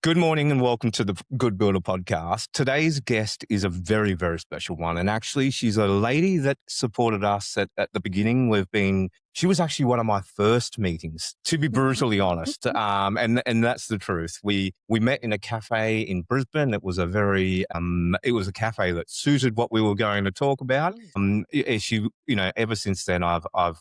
Good morning and welcome to the Good Builder podcast. Today's guest is a very, very special one. And actually, she's a lady that supported us at the beginning. She was actually one of my first meetings, to be brutally honest. And that's the truth. We met in a cafe in Brisbane. It was a cafe that suited what we were going to talk about. Ever since then, I've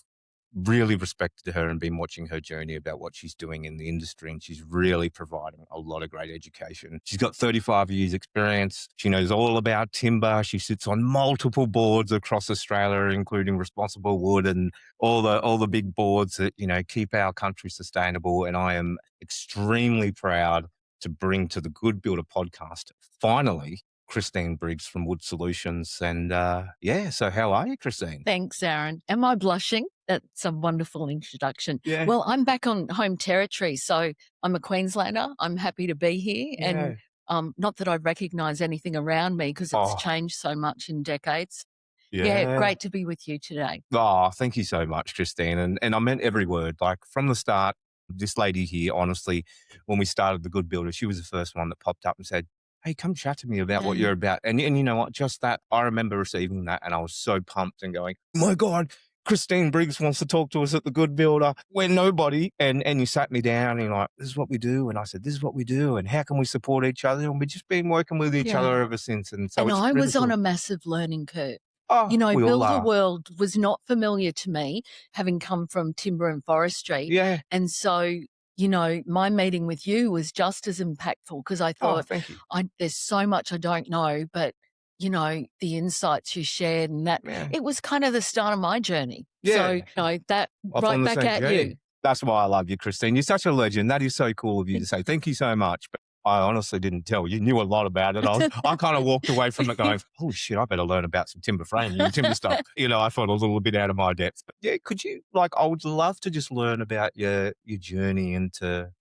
really respected her and been watching her journey about what she's doing in the industry, and she's really providing a lot of great education. She's got 35 years experience. She knows all about timber. She sits on multiple boards across Australia, including Responsible Wood and all the big boards that, keep our country sustainable. And I am extremely proud to bring to the Good Builder podcast, finally, Christine Briggs from WoodSolutions. And so how are you, Christine? Thanks, Aaron. Am I blushing? That's a wonderful introduction. Yeah. Well, I'm back on home territory, so I'm a Queenslander. I'm happy to be here. Yeah. And not that I recognise anything around me because it's changed so much in decades. Yeah. Great to be with you today. Oh, thank you so much, Christine. And I meant every word. Like from the start, this lady here, honestly, when we started the Good Builder, she was the first one that popped up and said, "Hey, come chat to me about what you're about." And you know what? Just that, I remember receiving that and I was so pumped and going, "Oh my God, Christine Briggs wants to talk to us at the Good Builder. We're nobody." And you sat me down and you're like, "This is what we do." And I said, "This is what we do. And how can we support each other?" And we've just been working with each other ever since. And so I really was on cool. a massive learning curve. Oh, we all Builder are. world was not familiar to me, having come from timber and forestry. Yeah. And so, my meeting with you was just as impactful because I thought, thank you. there's so much I don't know, but, the insights you shared and that, it was kind of the start of my journey. Yeah. So, that Off right on the back same at journey. you. That's why I love you, Christine. You're such a legend. That is so cool of you to say. Thank you so much. But I honestly didn't tell you. Knew a lot about it. I kind of walked away from it going, "Holy shit, I better learn about some timber framing and timber stuff." I thought a little bit out of my depth. But yeah, could you, I would love to just learn about your journey into,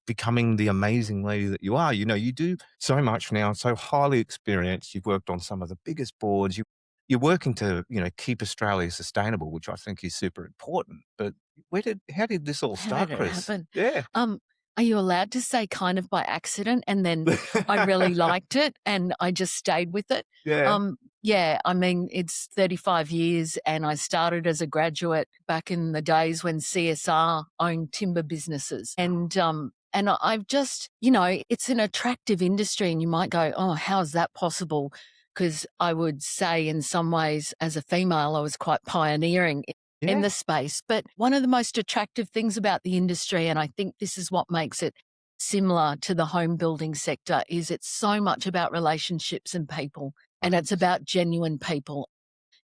becoming the amazing lady that you are. You do so much now, so highly experienced. You've worked on some of the biggest boards. You're working to, keep Australia sustainable, which I think is super important. But how did this all start, How did it Chris? happen? Yeah. Are you allowed to say kind of by accident? And then I really liked it and I just stayed with it. Yeah. It's 35 years and I started as a graduate back in the days when CSR owned timber businesses. And I've just, it's an attractive industry and you might go, "Oh, how is that possible?" Because I would say in some ways as a female, I was quite pioneering in the space. But one of the most attractive things about the industry, and I think this is what makes it similar to the home building sector, is it's so much about relationships and people, and it's about genuine people.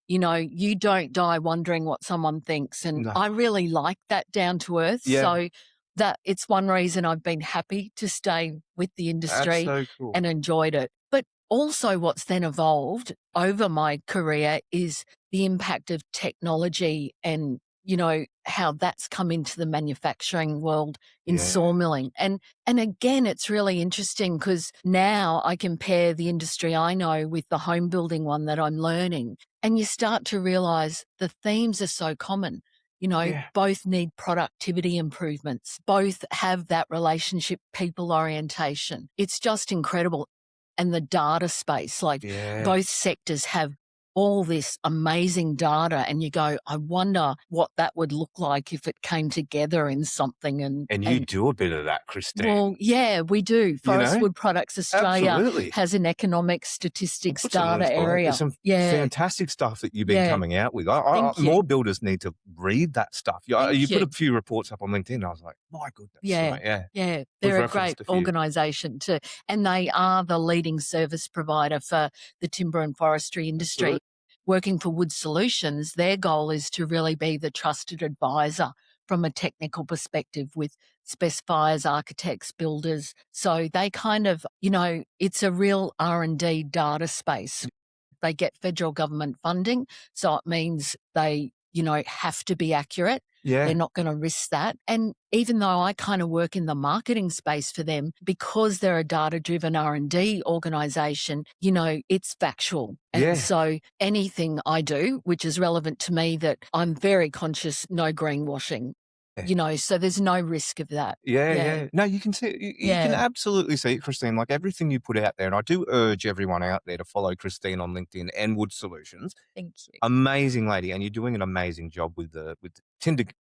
You don't die wondering what someone thinks. And No. I really like that down to earth. Yeah. So that it's one reason I've been happy to stay with the industry That's so cool. and enjoyed it. But also what's then evolved over my career is the impact of technology and, how that's come into the manufacturing world in sawmilling. And again, it's really interesting because now I compare the industry I know with the home building one that I'm learning. And you start to realize the themes are so common. Both need productivity improvements. Both have that relationship, people orientation. It's just incredible. And the data space, both sectors have all this amazing data and you go, I wonder what that would look like if it came together in something. And you do a bit of that, Christine. Well, yeah, we do. Forest Wood Products Australia Absolutely. has an economic statistics Put some data links below. area. There's some fantastic stuff that you've been coming out with. Thank you. More builders need to read that stuff. You put a few reports up on LinkedIn and I was like, my goodness. Yeah. They're We've a referenced great a few. organisation too. And they are the leading service provider for the timber and forestry industry. Good. Working for WoodSolutions, their goal is to really be the trusted advisor from a technical perspective with specifiers, architects, builders. So they kind of, it's a real R&D data space. They get federal government funding, so it means they, have to be accurate. Yeah. They're not going to risk that. And even though I kind of work in the marketing space for them, because they're a data-driven R&D organisation, it's factual. And so anything I do, which is relevant to me, that I'm very conscious, no greenwashing. so there's no risk of that. Yeah, Yeah. yeah. No, you can see you can Yeah. absolutely see it, Christine, like everything you put out there, and I do urge everyone out there to follow Christine on LinkedIn and WoodSolutions. Thank you. Amazing lady, and you're doing an amazing job with the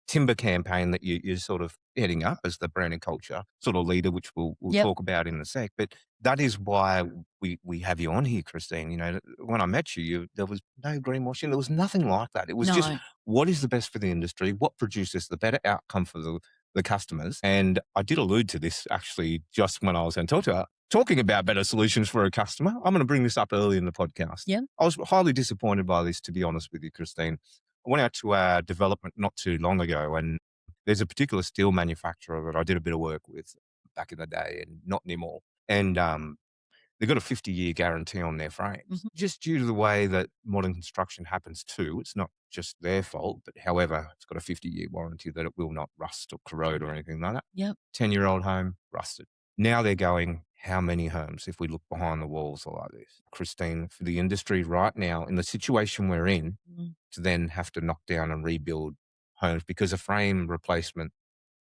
timber campaign that you're sort of heading up as the brand and culture sort of leader, which we'll Yep. talk about in a sec. But that is why we have you on here, Christine. You know, when I met you, there was no greenwashing. There was nothing like that. It was just No. what is the best for the industry, what produces the better outcome for the customers. And I did allude to this actually just when I was going to talk to her, talking about better solutions for a customer. I'm going to bring this up early in the podcast. Yeah. I was highly disappointed by this, to be honest with you, Christine. I went out to our development not too long ago, and there's a particular steel manufacturer that I did a bit of work with back in the day, and not anymore. And they've got a 50-year guarantee on their frames. Mhm. Just due to the way that modern construction happens too, it's not just their fault, but however, it's got a 50-year warranty that it will not rust or corrode or anything like that. Yep. 10-year-old home, rusted. Now they're going, how many homes, if we look behind the walls, are like this? Christine, for the industry right now, in the situation we're in, Mm. to then have to knock down and rebuild homes because a frame replacement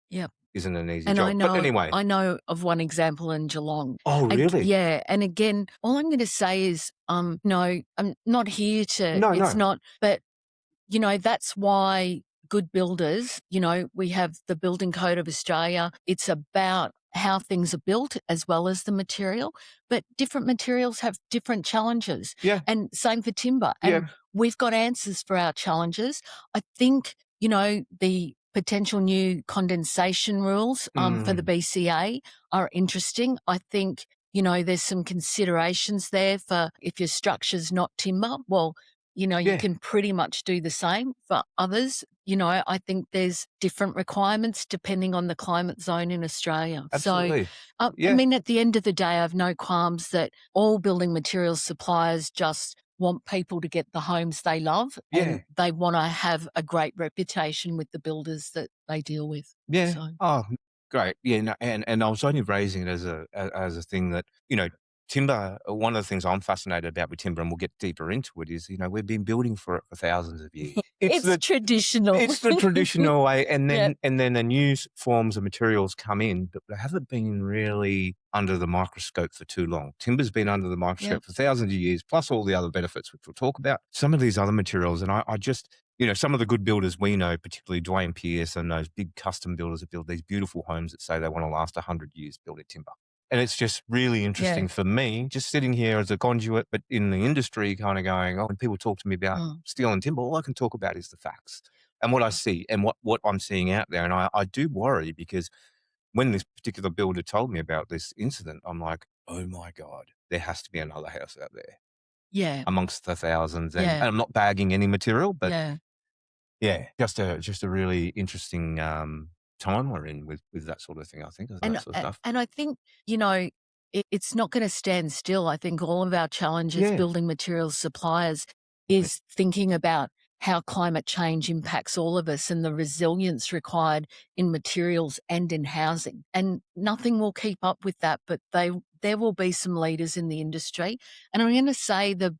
Yep. isn't an easy And job. But anyway. I know of one example in Geelong. Oh, really? Yeah, and again, all I'm gonna say is, no, I'm not here to No, it's no. not but, that's why good builders, we have the Building Code of Australia. It's about how things are built as well as the material, but different materials have different challenges, Yeah, and same for timber, and yeah. we've got answers for our challenges. I think, the potential new condensation rules, for the Mm, BCA are interesting. I think, there's some considerations there for if your structure's not timber, well, you yeah, can pretty much do the same for others. I think there's different requirements depending on the climate zone in Australia. So, absolutely. I Yeah, mean, at the end of the day, I have no qualms that all building materials suppliers just want people to get the homes they love, yeah, and they want to have a great reputation with the builders that they deal with. yeah. So, Oh, great. Yeah, no, and I was only raising it as as a thing that, timber, one of the things I'm fascinated about with timber, and we'll get deeper into it, is, we've been building for it for thousands of years. it's traditional. It's the traditional way, and Yeah. then the new forms of materials come in, but they haven't been really under the microscope for too long. Timber's been under the Yep. microscope for thousands of years, plus all the other benefits, which we'll talk about. Some of these other materials, and I just, some of the good builders we know, particularly Dwayne Pearce and those big custom builders that build these beautiful homes that say they want to last 100 years building timber. And it's just really Yeah. interesting for me, just sitting here as a conduit, but in the industry, kind of going, oh, when people talk to me about Mm. steel and timber, all I can talk about is the facts and what I see and what I'm seeing out there. And I do worry because when this particular builder told me about this incident, I'm like, oh my God, there has to be another house out there Yeah. amongst the thousands. And Yeah. I'm not bagging any material, but Yeah. yeah, just a really interesting time we're in with that sort of thing, I think, that sort of stuff. And I think, it's not gonna stand still. I think all of our challenges, Yeah. building materials suppliers, is thinking about how climate change impacts all of us and the resilience required in materials and in housing. And nothing will keep up with that, but there will be some leaders in the industry. And I'm gonna say the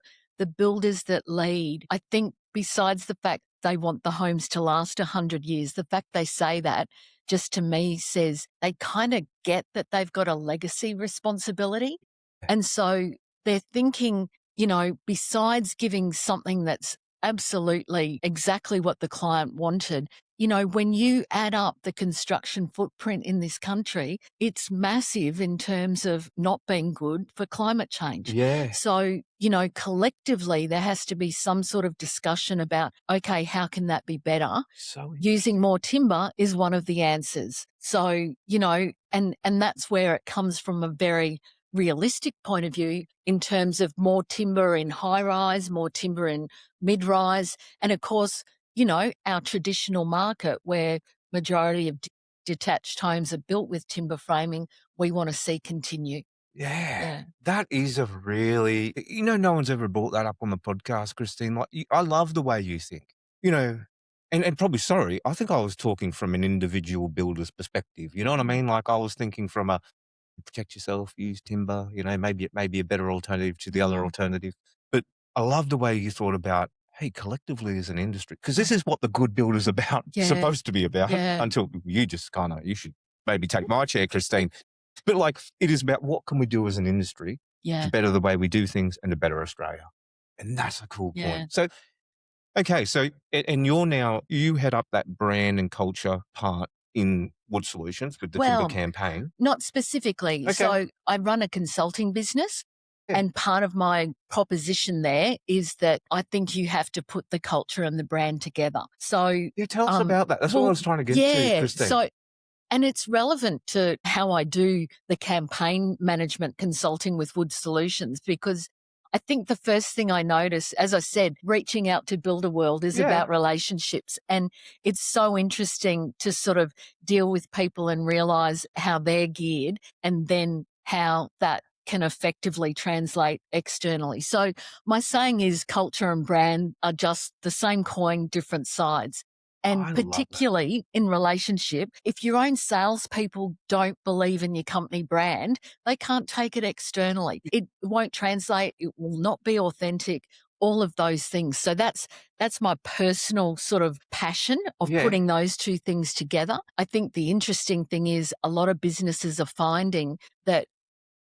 builders that lead, I think besides the fact they want the homes to last 100 years, the fact they say that just to me says they kind of get that they've got a legacy responsibility. And so they're thinking, besides giving something that's absolutely exactly what the client wanted, when you add up the construction footprint in this country, it's massive in terms of not being good for climate change. Yeah. So, collectively, there has to be some sort of discussion about, okay, how can that be better? So Using more timber is one of the answers. So, and that's where it comes from a very realistic point of view in terms of more timber in high rise, more timber in mid rise. And of course, our traditional market where majority of detached homes are built with timber framing, we want to see continue. yeah, Yeah. that is a really, no one's ever brought that up on the podcast, Christine. Like, I love the way you think, you know, and probably, sorry, I think I was talking from an individual builder's perspective. You know what I Mm. mean? Like, I was thinking from a protect yourself, use timber, maybe it may be a better alternative to the other Mm. alternative. But I love the way you thought about hey, collectively as an industry, because this is what the good build is about, Yeah. supposed to be about, Yeah. until you just you should maybe take my chair, Christine. But like, it is about what can we do as an industry Yeah. to better the way we do things and to better Australia. And that's a cool Yeah. point. So, okay. So, and you head up that brand and culture part in WoodSolutions with the Timber Well, campaign. not specifically. Okay. So I run a consulting business. Yeah. And part of my proposition there is that I think you have to put the culture and the brand together. So Yeah, tell us about that. That's what I was trying to get to, Christine. So, and it's relevant to how I do the campaign management consulting with WoodSolutions, because I think the first thing I notice, as I said, reaching out to build a world is about relationships. And it's so interesting to sort of deal with people and realize how they're geared and then how that can effectively translate externally. So my saying is culture and brand are just the same coin, different sides. And particularly in relationship, if your own salespeople don't believe in your company brand, they can't take it externally. It won't translate. It will not be authentic. All of those things. So that's my personal sort of passion of putting those two things together. I think the interesting thing is a lot of businesses are finding that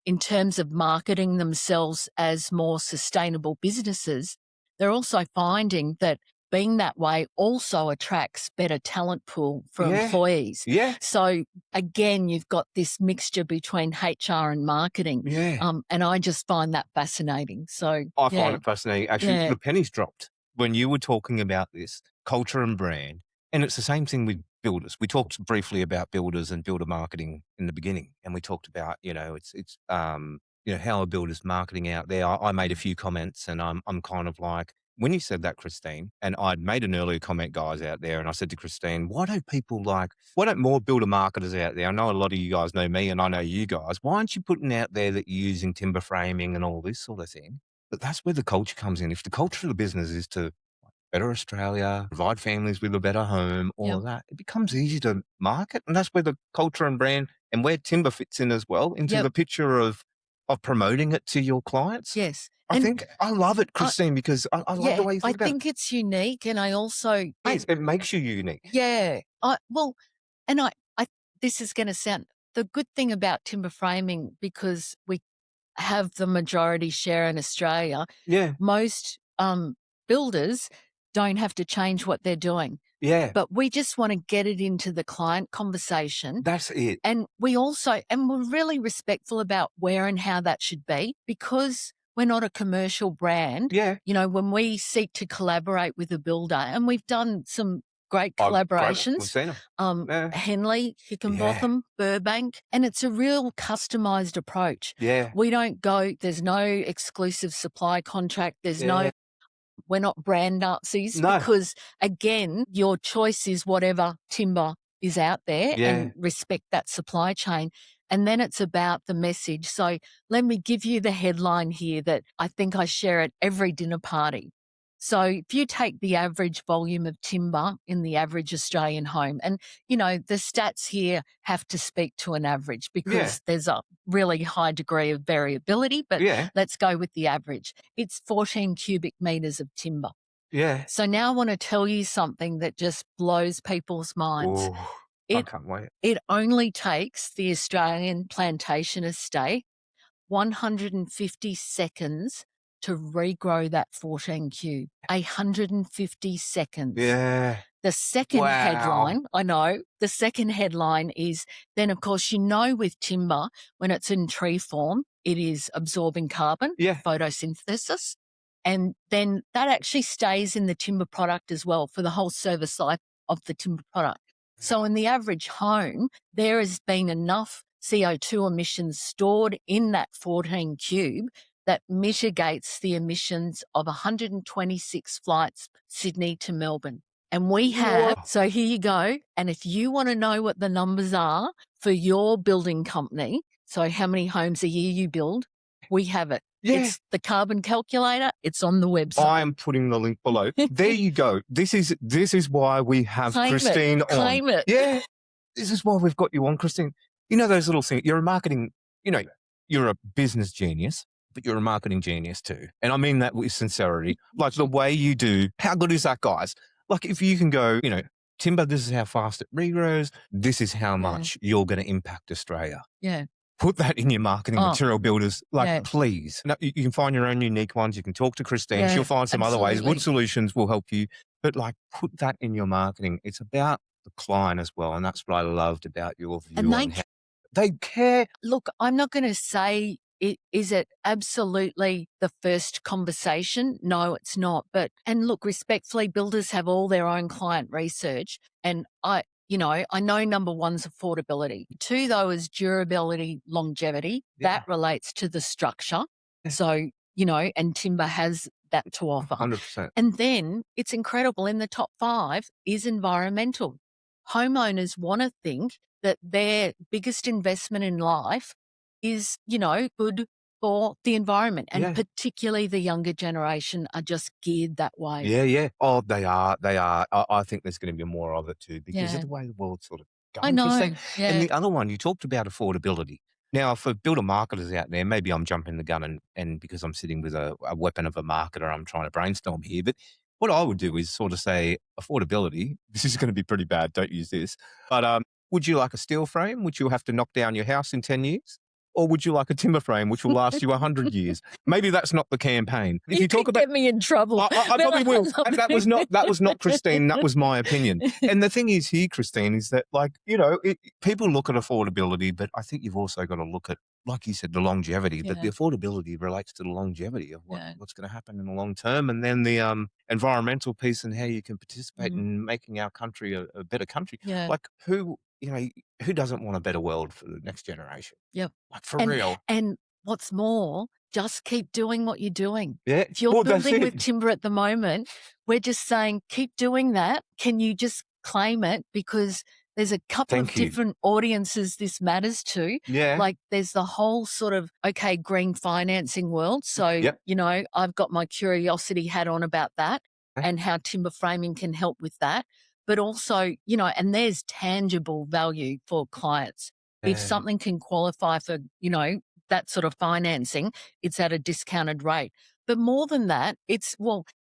in terms of marketing themselves as more sustainable businesses, they're also finding that being that way also attracts better talent pool for employees. Yeah. So again, you've got this mixture between HR and marketing. Yeah. And I just find that fascinating. So I find it fascinating. Actually, the pennies dropped when you were talking about this culture and brand. And it's the same thing with builders. We talked briefly about builders and builder marketing in the beginning. And we talked about, how a builder's marketing out there. I made a few comments and I'm kind of like, when you said that, Christine, and I'd made an earlier comment, guys, out there, and I said to Christine, why don't more builder marketers out there? I know a lot of you guys know me and I know you guys. Why aren't you putting out there that you're using timber framing and all this sort of thing? But that's where the culture comes in. If the culture of the business is to better Australia, provide families with a better home, all of that, it becomes easy to market. And that's where the culture and brand and where timber fits in as well into the picture of promoting it to your clients. Yes. I think I love it, Christine, because I love the way you think about it. I think it's unique, and I also It makes you unique. Yeah. This is going to sound the good thing about timber framing, because we have the majority share in Australia. Yeah. Most builders don't have to change what they're doing. Yeah. But we just want to get it into the client conversation. That's it. And we're really respectful about where and how that should be, because we're not a commercial brand. Yeah. When we seek to collaborate with a builder, and we've done some great collaborations. We've seen them. Henley, Hickenbotham, Burbank, and it's a real customized approach. Yeah. We don't go, there's no exclusive supply contract. We're not brand Nazis, because again, your choice is whatever timber is out there and respect that supply chain. And then it's about the message. So let me give you the headline here that I think I share at every dinner party. So if you take the average volume of timber in the average Australian home, and, the stats here have to speak to an average, because there's a really high degree of variability, but let's go with the average. It's 14 cubic metres of timber. Yeah. So now I want to tell you something that just blows people's minds. Ooh, I can't wait. It only takes the Australian plantation estate 150 seconds to regrow that 14 cube. 150 seconds. Yeah. The second headline, the second headline is then, of course, with timber, when it's in tree form, it is absorbing carbon, photosynthesis. And then that actually stays in the timber product as well for the whole service life of the timber product. So in the average home, there has been enough CO2 emissions stored in that 14 cube that mitigates the emissions of 126 flights, Sydney to Melbourne. And we have, so here you go. And if you want to know what the numbers are for your building company, so how many homes a year you build, we have it. Yeah. It's the carbon calculator. It's on the website. I am putting the link below. There you go. This is why we have Christine on. Claim it. Yeah. This is why we've got you on, Christine. Those little things. You're a marketing, you're a business genius. but you're a marketing genius too. And I mean that with sincerity. Like the way you do, how good is that, guys? Like if you can go, timber, this is how fast it regrows. This is how Yeah. much you're going to impact Australia. Yeah. Put that in your marketing material builders. Like, yeah. please. No, you can find your own unique ones. You can talk to Christine. Yeah, She'll find some other ways. absolutely. WoodSolutions will help you. But like, put that in your marketing. It's about the client as well. And that's what I loved about your view And on how they care. Look, I'm not going to say is it absolutely the first conversation? No, it's not. And look, respectfully, builders have all their own client research. And I know number one's affordability. Two, though, is durability, longevity. Yeah. That relates to the structure. Yeah. So, and timber has that to offer. 100%. And then it's incredible. In the top 5 is environmental. Homeowners want to think that their biggest investment in life is, good for the environment. And particularly the younger generation are just geared that way. Yeah, yeah. Oh, they are. They are. I think there's going to be more of it too because of the way the world's sort of going. I know. Christine. Yeah. And the other one, you talked about affordability. Now, for builder marketers out there, maybe I'm jumping the gun and because I'm sitting with a weapon of a marketer, I'm trying to brainstorm here. But what I would do is sort of say affordability. This is going to be pretty bad. Don't use this. But would you like a steel frame, which you'll have to knock down your house in 10 years? Or would you like a timber frame, which will last you 100 years? Maybe that's not the campaign. If you talk about, get me in trouble. I probably will. That was not Christine. That was my opinion. And the thing is here, Christine, is that people look at affordability, but I think you've also got to look at, like you said, the longevity. But the affordability relates to the longevity of what's going to happen in the long term, and then the environmental piece and how you can participate in making our country a better country. Yeah. Like who doesn't want a better world for the next generation? Yep. Like for real. And what's more, just keep doing what you're doing. Yeah. If you're building with timber at the moment, we're just saying, keep doing that. Can you just claim it? Because there's a couple of different audiences this matters to. Yeah. Like there's the whole sort of, green financing world. So, I've got my curiosity hat on about that and how timber framing can help with that. But also, and there's tangible value for clients. If something can qualify for, that sort of financing, it's at a discounted rate. But more than that, it's,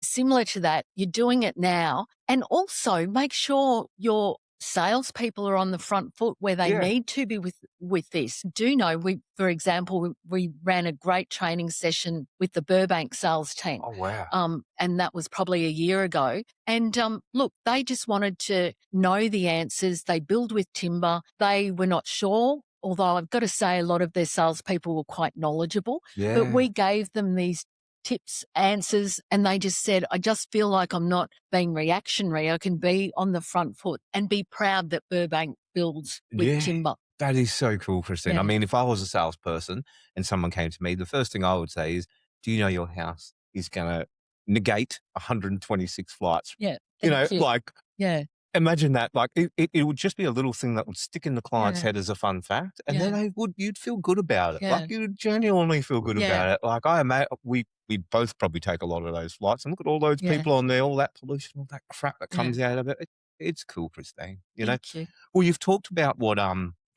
similar to that, you're doing it now. And also make sure your salespeople are on the front foot where they need to be with this. Do know, for example, we ran a great training session with the Burbank sales team. Oh, wow. And that was probably a year ago. And look, they just wanted to know the answers. They build with timber. They were not sure, although I've got to say a lot of their salespeople were quite knowledgeable. Yeah. But we gave them these tips, answers, and they just said, I just feel like I'm not being reactionary. I can be on the front foot and be proud that Burbank builds with timber. That is so cool, Christine. I mean, if I was a salesperson and someone came to me, the first thing I would say is, do you know your house is going to negate 126 flights? Yeah. Imagine that. Like it would just be a little thing that would stick in the client's head as a fun fact, and then you'd feel good about it. Like you'd genuinely feel good about it. Like I imagine we both probably take a lot of those flights, and look at all those people on there, all that pollution, all that crap that comes out of it. It's cool, Christine. Thank you. Well, you've talked about what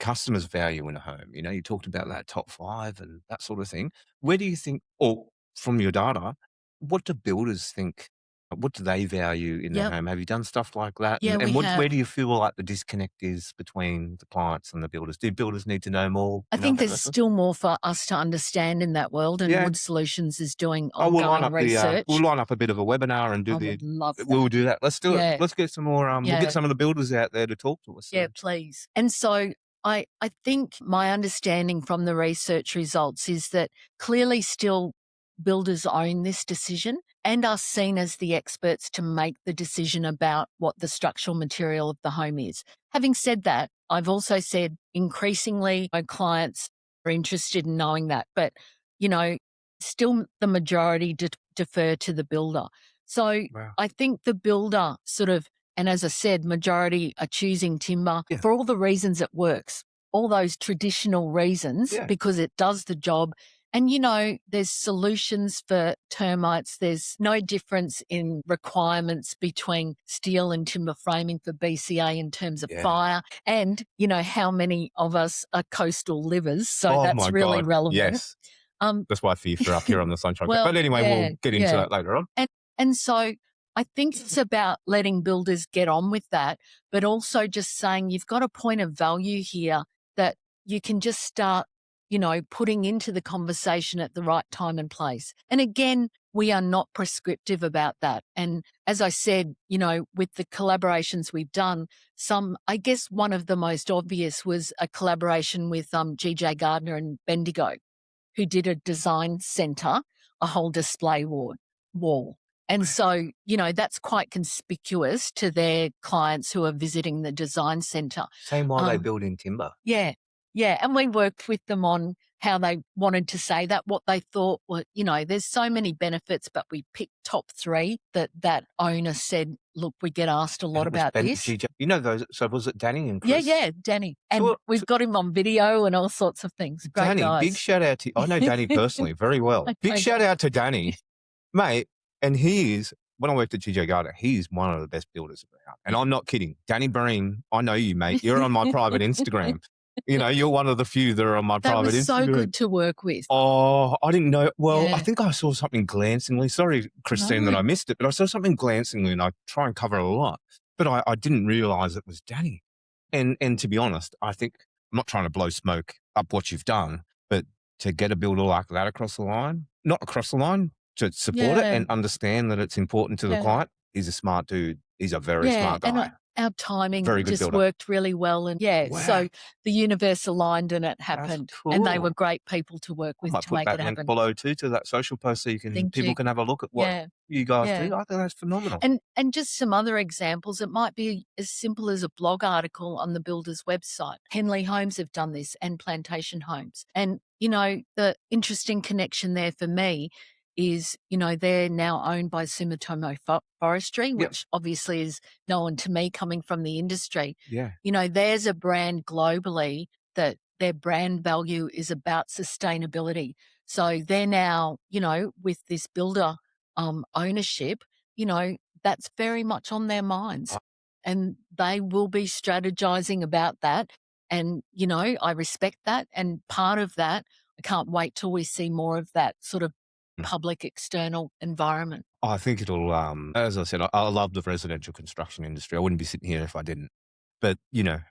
customers value in a home. You talked about that top 5 and that sort of thing. Where do you think, or from your data, what do builders think? What do they value in their home? Have you done stuff like that? Yeah, and we have. Where do you feel like the disconnect is between the clients and the builders? Do builders need to know more? I think there's still more for us to understand in that world, and WoodSolutions is doing ongoing research. We'll line up a bit of a webinar and do would love that. We'll do that. Let's do it. Let's get some more. We'll get some of the builders out there to talk to us. Yeah, please. And so I think my understanding from the research results is that clearly still builders own this decision and are seen as the experts to make the decision about what the structural material of the home is. Having said that, I've also said increasingly my clients are interested in knowing that, but, still the majority defer to the builder. So I think the builder and as I said, majority are choosing timber for all the reasons it works, all those traditional reasons, because it does the job. And, there's solutions for termites. There's no difference in requirements between steel and timber framing for BCA in terms of fire. And, how many of us are coastal livers. So that's really relevant. Yes. That's why I fear for up here on the Sunshine Coast. well, But anyway, yeah, we'll get into yeah. that later on. And so I think it's about letting builders get on with that, but also just saying you've got a point of value here that you can just start, putting into the conversation at the right time and place. And again, we are not prescriptive about that. And as I said, with the collaborations we've done, I guess one of the most obvious was a collaboration with GJ Gardner and Bendigo, who did a design centre, a whole display wall. And so, that's quite conspicuous to their clients who are visiting the design centre. Same while they build in timber. Yeah. Yeah. And we worked with them on how they wanted to say that, what they thought were, there's so many benefits, but we picked top 3 that owner said, look, we get asked a lot about this. You know those, so was it Danny and Yeah, Chris? yeah, Danny. And we've got him on video and all sorts of things. Great Danny, guys. big shout out to, I know Danny personally very well. Big shout out to Danny, mate. And he is, when I worked at GJ Gardner, he's one of the best builders around. And I'm not kidding. Danny Breen, I know you, mate. You're on my private Instagram. You're one of the few that are on my private Instagram. That was so good to work with. Oh, I didn't know. Well, yeah. I think I saw something glancingly. Sorry, Christine, that I missed it, but I saw something glancingly, and I try and cover a lot. But I didn't realise it was Danny. And to be honest, I think, I'm not trying to blow smoke up what you've done, but to get a builder like that across the line, not across the line, to support it and understand that it's important to the client, he's a smart dude. He's a very smart guy. And our timing just builder. Worked really well. And so the universe aligned and it happened. Cool. And they were great people to work with to make it happen. I might put that link below too to that social post so people can have a look at what you guys do. I think that's phenomenal. And just some other examples. It might be as simple as a blog article on the builder's website. Henley Homes have done this and Plantation Homes. And, the interesting connection there for me is, they're now owned by Sumitomo Forestry, which obviously is known to me coming from the industry. Yeah. There's a brand globally that their brand value is about sustainability. So they're now, with this builder ownership, that's very much on their minds. And they will be strategizing about that. And, I respect that. And part of that, I can't wait till we see more of that sort of public external environment. I think it'll, as I said, I love the residential construction industry. I wouldn't be sitting here if I didn't. But,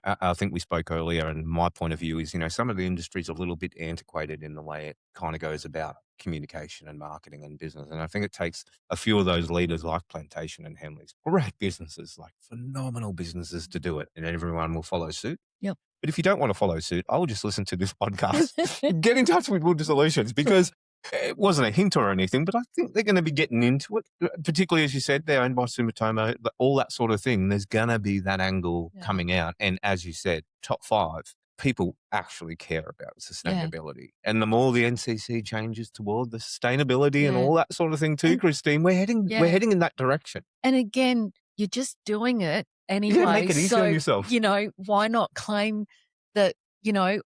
I think we spoke earlier, and my point of view is, some of the industry's a little bit antiquated in the way it kind of goes about communication and marketing and business. And I think it takes a few of those leaders like Plantation and Henley's, great businesses, like phenomenal businesses to do it, and everyone will follow suit. Yep. But if you don't want to follow suit, I will just listen to this podcast. Get in touch with WoodSolutions, because it wasn't a hint or anything, but I think they're going to be getting into it, particularly as you said, they're owned by Sumitomo, all that sort of thing. There's going to be that angle coming out. And as you said, top 5, people actually care about sustainability. And the more the NCC changes toward the sustainability and all that sort of thing too, Christine, we're heading in that direction. And again, you're just doing it anyway. Make it easy on yourself. Why not claim that,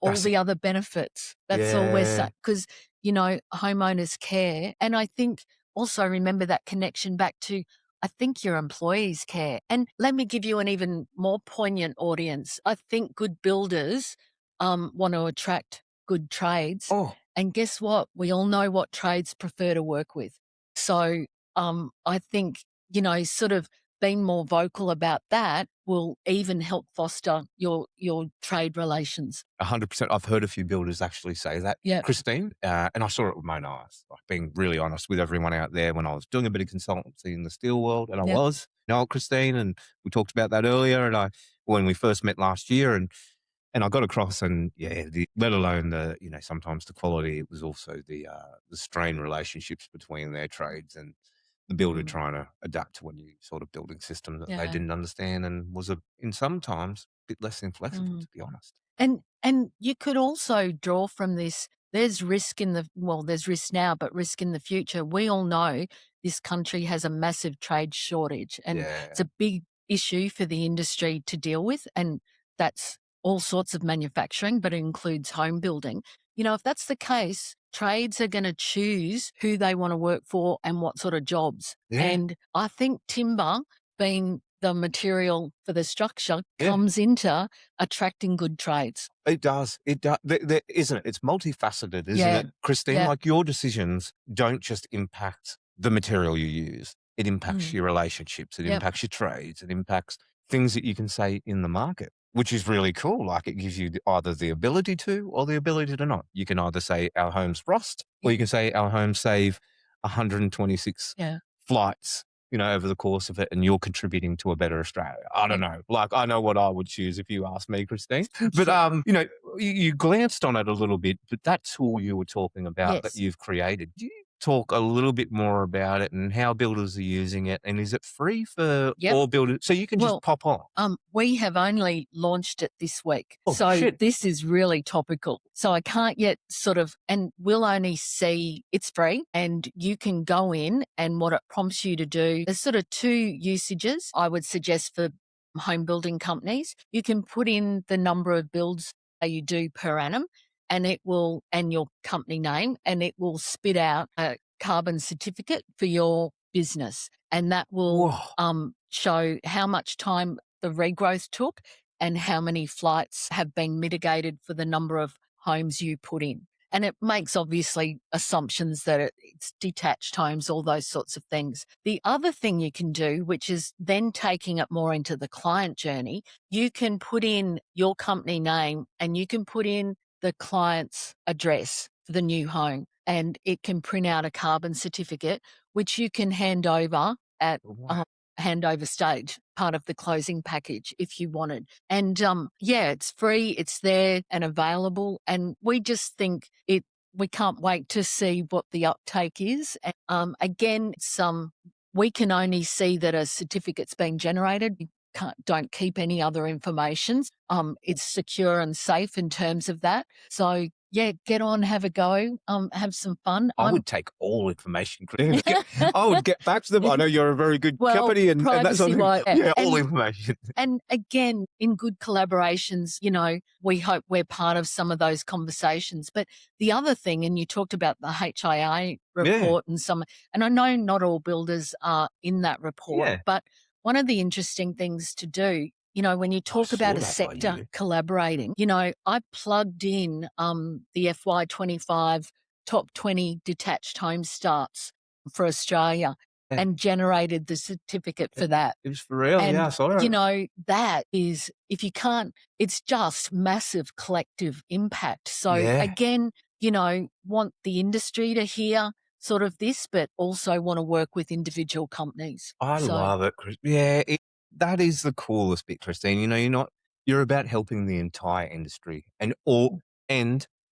all the other benefits? That's all we're saying. Because, homeowners care. And I think also remember that connection back to, I think your employees care. And let me give you an even more poignant audience. I think good builders want to attract good trades. And guess what? We all know what trades prefer to work with. So I think, sort of being more vocal about that will even help foster your trade relations. 100%. I've heard a few builders actually say that, Christine, and I saw it with my own eyes, like being really honest with everyone out there when I was doing a bit of consultancy in the steel world, and I was, Christine, and we talked about that earlier, and when we first met last year, and I got across, and let alone the, sometimes the quality, it was also the strained relationships between their trades and the builder trying to adapt to a new sort of building system that they didn't understand, and was in sometimes a bit less inflexible, to be honest. And you could also draw from this, there's risk there's risk now, but risk in the future. We all know this country has a massive trade shortage, and it's a big issue for the industry to deal with. And that's all sorts of manufacturing, but it includes home building. If that's the case, trades are going to choose who they want to work for and what sort of jobs. And I think timber being the material for the structure Yeah. comes into attracting good trades. It does. It does. Isn't it? It's multifaceted, isn't Yeah. it, Christine? Yeah. Like, your decisions don't just impact the material you use. It impacts Mm. your relationships. It Yep. impacts your trades. It impacts things that you can say in the market, which is really cool. Like, it gives you either the ability to or the ability to not. You can either say our homes frost, or you can say our homes save 126 Yeah. flights, over the course of it, and you're contributing to a better Australia. I don't know. Like, I know what I would choose if you asked me, Christine. But, Sure. you glanced on it a little bit, but that tool you were talking about that Yes. you've created, do you talk a little bit more about it and how builders are using it? And is it free for Yep. all builders? So you can just Well, pop on. we have only launched it this week. Oh, So shit. this is really topical. So I can't yet and we'll only see it's free and you can go in, and what it prompts you to do, there's sort of two usages I would suggest for home building companies. You can put in the number of builds that you do per annum, and and your company name, and it will spit out a carbon certificate for your business. And that will Whoa. show how much time the regrowth took and how many flights have been mitigated for the number of homes you put in. And it makes obviously assumptions that it's detached homes, all those sorts of things. The other thing you can do, which is then taking it more into the client journey, you can put in your company name and you can put in the client's address for the new home, and it can print out a carbon certificate, which you can hand over at Wow. handover stage, part of the closing package if you wanted. And it's free, it's there and available. And we just think we can't wait to see what the uptake is. And, again, we can only see that a certificate's been generated. We don't keep any other information. It's secure and safe in terms of that. So yeah, get on, have a go, have some fun. I would take all information, Christine. I would get back to them. I know you're a very good company and that sort of thing. privacy-wise, Yeah, all information. and again, in good collaborations, we hope we're part of some of those conversations. But the other thing, and you talked about the HIA report and I know not all builders are in that report, Yeah. but one of the interesting things to do, when you talk about saw a that by sector you. collaborating, I plugged in the FY25 top 20 detached home starts for Australia Yeah. and generated the certificate for that. It was for real. Yeah, I And, saw it. that is, if you can't, it's just massive collective impact. So Yeah. again, want the industry to hear sort of this, but also want to work with individual companies. I So, love it, Chris. Yeah, that is the coolest bit, Christine. You're about helping the entire industry and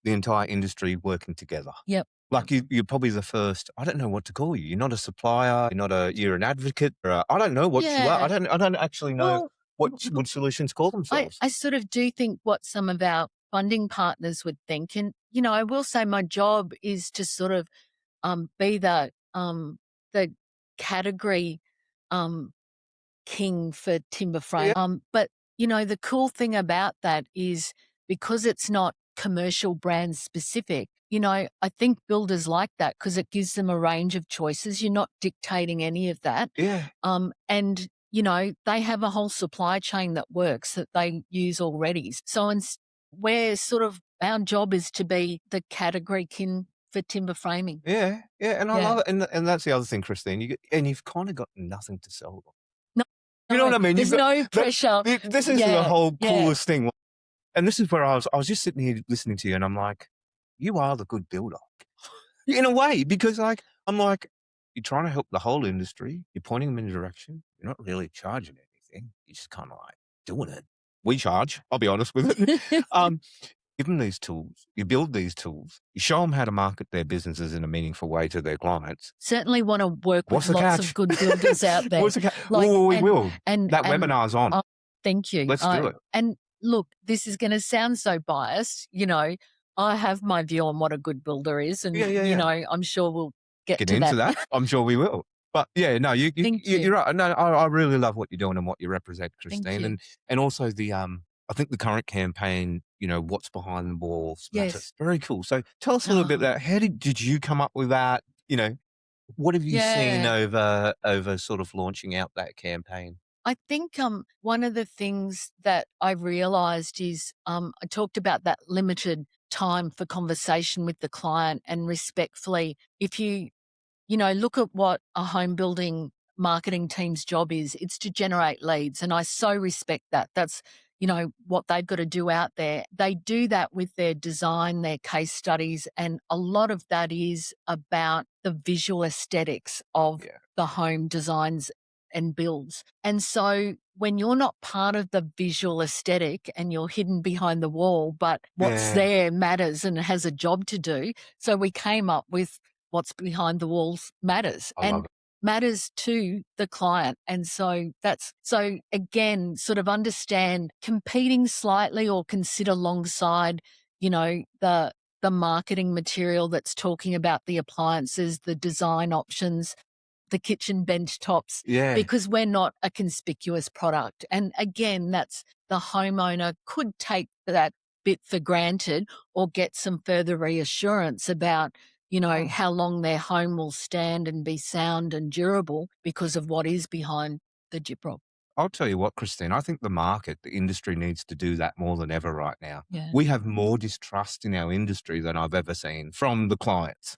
the entire industry working together. yep. Like, you're probably the first. I don't know what to call you. You're not a supplier. You're an advocate. I don't know what you are. Yeah. I don't actually know Well, what WoodSolutions call themselves. I sort of do think what some of our funding partners would think. And, I will say my job is to sort of be the category king for timber frame. Yeah. But the cool thing about that is because it's not commercial brand specific, I think builders like that because it gives them a range of choices. You're not dictating any of that. Yeah. And they have a whole supply chain that works that they use already. So we're sort of, our job is to be the category king for timber framing. Yeah. Yeah. And I Yeah. love it. And that's the other thing, Christine. You've kind of got nothing to sell them. No, You know what I mean? There's no pressure. This is the whole coolest thing. And this is where I was just sitting here listening to you, and I'm like, you are the good builder. In a way, because I'm like, you're trying to help the whole industry. You're pointing them in a direction. You're not really charging anything. You're just kind of like doing it. We charge, I'll be honest with it. Give them these tools. You build these tools. You show them how to market their businesses in a meaningful way to their clients. Certainly want to work with lots of good builders out there. What's the catch? We will. And that webinar's on. Thank you. Let's do it. And look, this is going to sound so biased. I have my view on what a good builder is, and I'm sure we'll get to into that. I'm sure we will. But yeah, no, you're right. No, I really love what you're doing and what you represent, Christine, and also the I think the current campaign, what's behind the walls. Yes, very cool. So tell us a little bit about how did you come up with that? What have you seen over sort of launching out that campaign? I think one of the things that I realized is I talked about that limited time for conversation with the client, and respectfully, if you look at what a home building marketing team's job is, it's to generate leads. And I so respect that. That's what they've got to do out there. They do that with their design, their case studies, and a lot of that is about the visual aesthetics of Yeah. the home designs and builds. And so when you're not part of the visual aesthetic and you're hidden behind the wall, but what's Yeah. there matters and has a job to do. So we came up with what's behind the walls matters I love and it. matters to the client. And so so again, sort of understand competing slightly or consider alongside, the marketing material that's talking about the appliances, the design options, the kitchen bench tops, Yeah. because we're not a conspicuous product. And again, that's the homeowner could take that bit for granted or get some further reassurance about, Oh, how long their home will stand and be sound and durable because of what is behind the gyprock. I'll tell you what, Christine, I think the industry needs to do that more than ever right now. Yeah. We have more distrust in our industry than I've ever seen from the clients.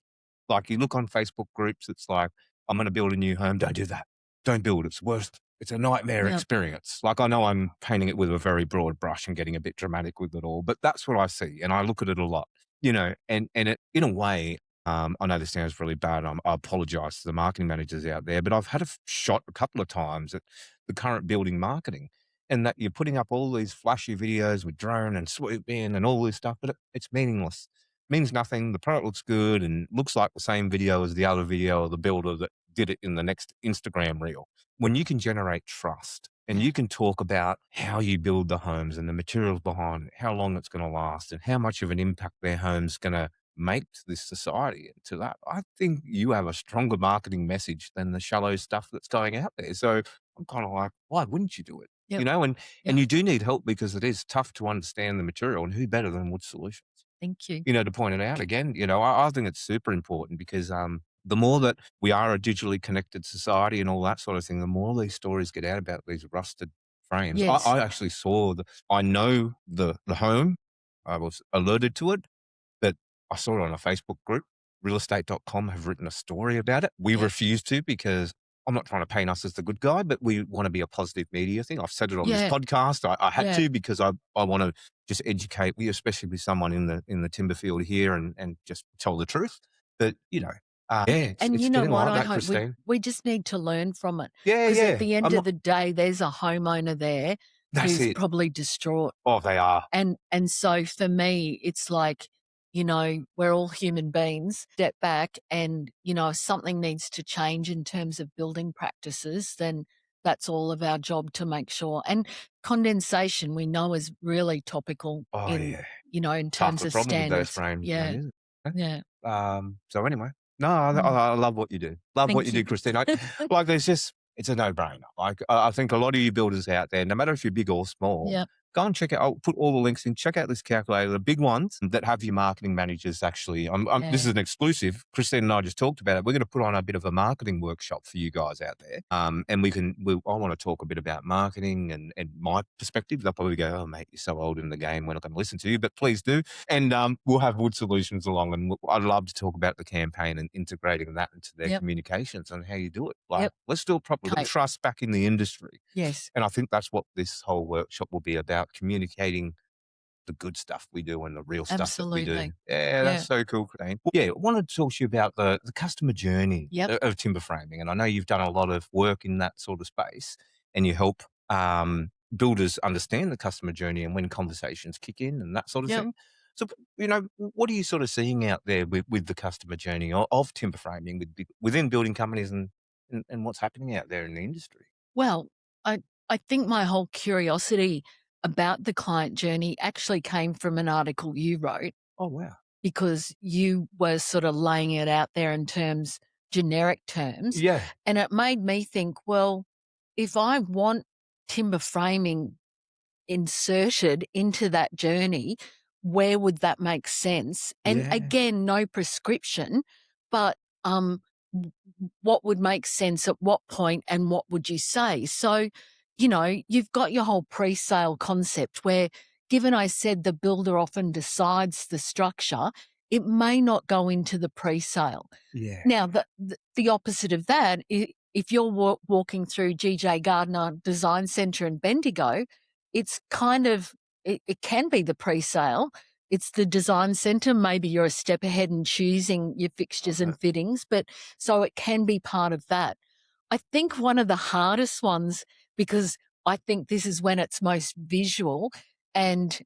Like you look on Facebook groups, it's like, I'm going to build a new home. Don't do that. Don't build. It's worse. It's a nightmare Yeah. experience. Like I know I'm painting it with a very broad brush and getting a bit dramatic with it all, but that's what I see. And I look at it a lot, and it, in a way, I know this sounds really bad. I apologize to the marketing managers out there, but I've had shot a couple of times at the current building marketing, and that you're putting up all these flashy videos with drone and swoop in and all this stuff, but it's meaningless. Means nothing. The product looks good and looks like the same video as the other video of the builder that did it in the next Instagram reel. When you can generate trust and Yeah. you can talk about how you build the homes and the materials behind it, how long it's going to last and how much of an impact their home's going to make to this society and to that, I think you have a stronger marketing message than the shallow stuff that's going out there. So I'm kind of like, why wouldn't you do it? Yep. And Yep. you do need help because it is tough to understand the material, and who better than Wood Solutions? Thank you. To point it out again, I think it's super important because the more that we are a digitally connected society and all that sort of thing, the more these stories get out about these rusted frames. Yes. I actually I know the home. I was alerted to it, but I saw it on a Facebook group. Realestate.com have written a story about it. We Yeah. refuse to because I'm not trying to paint us as the good guy, but we want to be a positive media thing. I've said it on this Yeah. podcast. I had Yeah. to because I want to just educate you, especially with someone in the timber field here, and just tell the truth. But yeah, And it's you know getting what? like I that, hope we Christine. we just need to learn from it, Yeah, because at yeah. the end I'm of not. the day, there's a homeowner there That's who's it. probably distraught. Oh, they are. And so for me, it's like, we're all human beings. Step back and, if something needs to change in terms of building practices, then that's all of our job to make sure. And condensation we know is really topical Oh, in, yeah. in Half terms the of problem with those standards. frames, mate, Yeah. isn't it? Yeah. So anyway, no, I Mm. I love what you do. Love what you Thank do, you. Christine. Like, it's a no-brainer. Like, I think a lot of you builders out there, no matter if you're big or small, Yeah. go and check it. I'll put all the links in. Check out this calculator. The big ones that have your marketing managers actually. This is Yeah. an exclusive. Christine and I just talked about it. We're going to put on a bit of a marketing workshop for you guys out there. And I want to talk a bit about marketing and my perspective. They'll probably go, "Oh, mate, you're so old in the game. We're not going to listen to you." But please do. And we'll have Wood Solutions along, and I'd love to talk about the campaign and integrating that into their Yep. communications and how you do it. Like, Yep. let's do it properly. Okay. Get trust back in the industry. Yes. And I think that's what this whole workshop will be about, communicating the good stuff we do and the real stuff that we do. Absolutely. Yeah, that's Yeah. so cool, Christine. Well, yeah, I wanted to talk to you about the customer journey Yep. of timber framing. And I know you've done a lot of work in that sort of space, and you help builders understand the customer journey and when conversations kick in and that sort of Yep. thing. So, what are you sort of seeing out there with the customer journey of timber framing within building companies and what's happening out there in the industry? Well, I think my whole curiosity about the client journey actually came from an article you wrote, Oh, wow. because you were sort of laying it out there in generic terms. Yeah. And it made me think, well, if I want timber framing inserted into that journey, where would that make sense? And Yeah. again, no prescription, but what would make sense at what point and what would you say? So, you've got your whole pre-sale concept where, given I said the builder often decides the structure, it may not go into the pre-sale. Yeah. Now, the opposite of that, if you're walking through GJ Gardner Design Centre in Bendigo, it's kind of it can be the pre-sale. It's the design centre. Maybe you're a step ahead in choosing your fixtures Okay. and fittings, but so it can be part of that. I think one of the hardest ones, because I think this is when it's most visual and,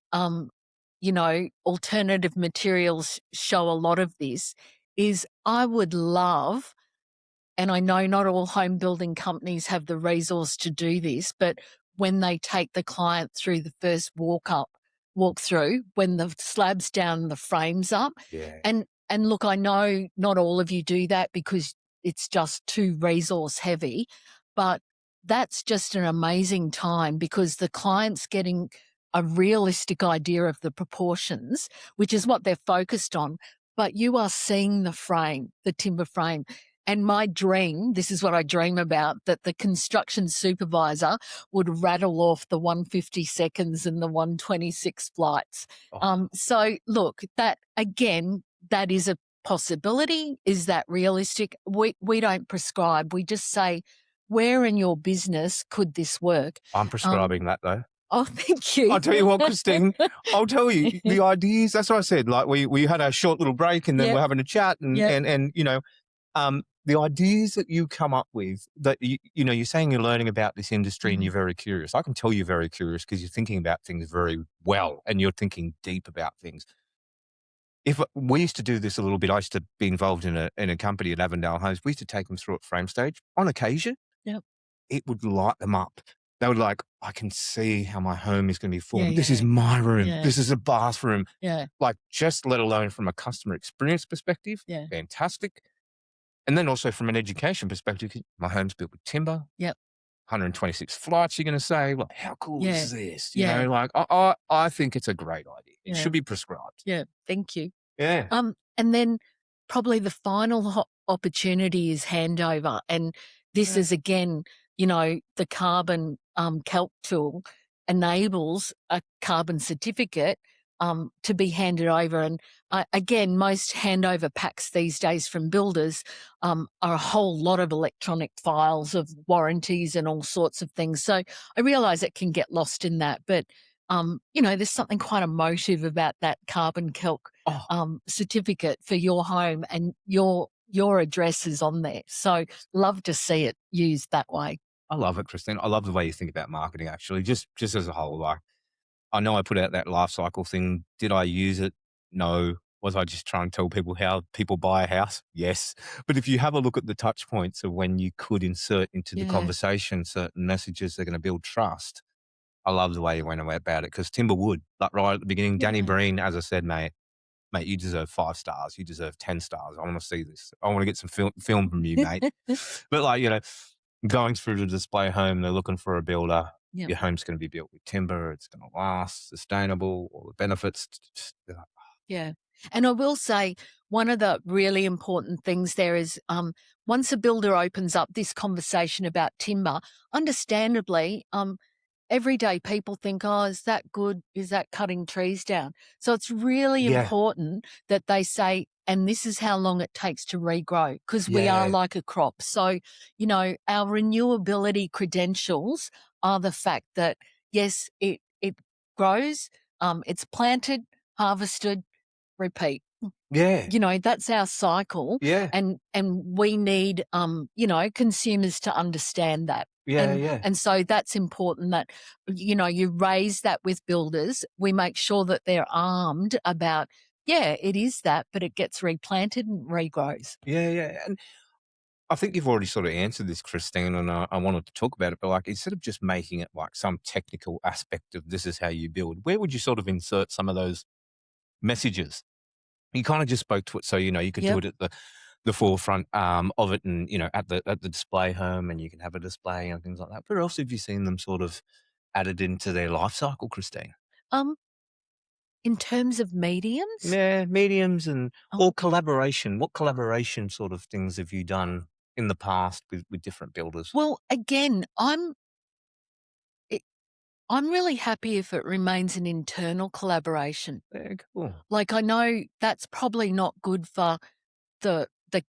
alternative materials show a lot of this, is I would love, and I know not all home building companies have the resource to do this, but when they take the client through the first walk through, when the slab's down, the frame's up. Yeah. And look, I know not all of you do that because it's just too resource heavy, but that's just an amazing time because the client's getting a realistic idea of the proportions, which is what they're focused on. But you are seeing the frame, the timber frame. And my dream, this is what I dream about, that the construction supervisor would rattle off the 150 seconds and the 126 flights. Oh, So look, that again, that is a possibility. Is that realistic? We don't prescribe. We just say, where in your business could this work? I'm Um, prescribing that though. oh, thank you. I'll tell you what, Christine, I'll tell you the ideas. That's what I said. Like we had a short little break and then Yep, we're having a chat yep, and the ideas that you come up with that you're saying you're learning about this industry and mhm, you're very curious. I can tell you're very curious because you're thinking about things very well and you're thinking deep about things. If we used to do this a little bit, I used to be involved in a company at Avondale Homes. We used to take them through at frame stage. On occasion, yep, it would light them up. They would like, I can see how my home is going to be yeah, formed. This is yeah, my room. yeah, This is a bathroom. yeah, Like, just let alone from a customer experience perspective, yeah, fantastic. And then also from an education perspective, my home's built with timber, yep, 126 flights, you're going to say, like, how cool yeah, is this? yeah, Like, I think it's a great idea. It yeah, should be prescribed. yeah. Thank you. Yeah. And then probably the final opportunity is handover. And this Yeah. is again, the carbon calc tool enables a carbon certificate to be handed over. And again, most handover packs these days from builders are a whole lot of electronic files of warranties and all sorts of things. So I realize it can get lost in that, but there's something quite emotive about that carbon calc Oh, certificate for your home, and your address is on there. So love to see it used that way. I love it, Christine. I love the way you think about marketing, actually, just as a whole. Like, I know I put out that life cycle thing. Did I use it? No. Was I just trying to tell people how people buy a house? Yes. But if you have a look at the touch points of when you could insert into the Yeah, conversation certain messages that are going to build trust, I love the way you went away about it because Timber Wood, like right at the beginning, Danny yeah, Breen, as I said, mate, you deserve 5 stars. You deserve 10 stars. I want to see this. I want to get some film from you, mate. But like, going through the display home, they're looking for a builder. yeah, Your home's going to be built with timber. It's going to last, sustainable, all the benefits. yeah. And I will say one of the really important things there is once a builder opens up this conversation about timber, understandably, everyday people think, oh, is that good? Is that cutting trees down? So it's really Yeah, important that they say, and this is how long it takes to regrow, because we are yeah, like a crop. So, our renewability credentials are the fact that, yes, it grows, it's planted, harvested, repeat. yeah, That's our cycle, yeah, and we need, consumers to understand that. yeah, yeah, And so that's important that, you raise that with builders. We make sure that they're armed about, yeah, it is that, but it gets replanted and regrows. yeah. And I think you've already sort of answered this, Christine, and I wanted to talk about it. But like, instead of just making it like some technical aspect of this is how you build, where would you sort of insert some of those messages? You kind of just spoke to it, so you could do Yep. it at the forefront of it, and at the display home, and you can have a display and things like that. Where else have you seen them sort of added into their life cycle, Christine? Um, in terms of mediums, Yeah, mediums and oh, or collaboration. What collaboration sort of things have you done in the past with different builders? well, again, I'm really happy if it remains an internal collaboration. Yeah, cool. Like, I know that's probably not good for the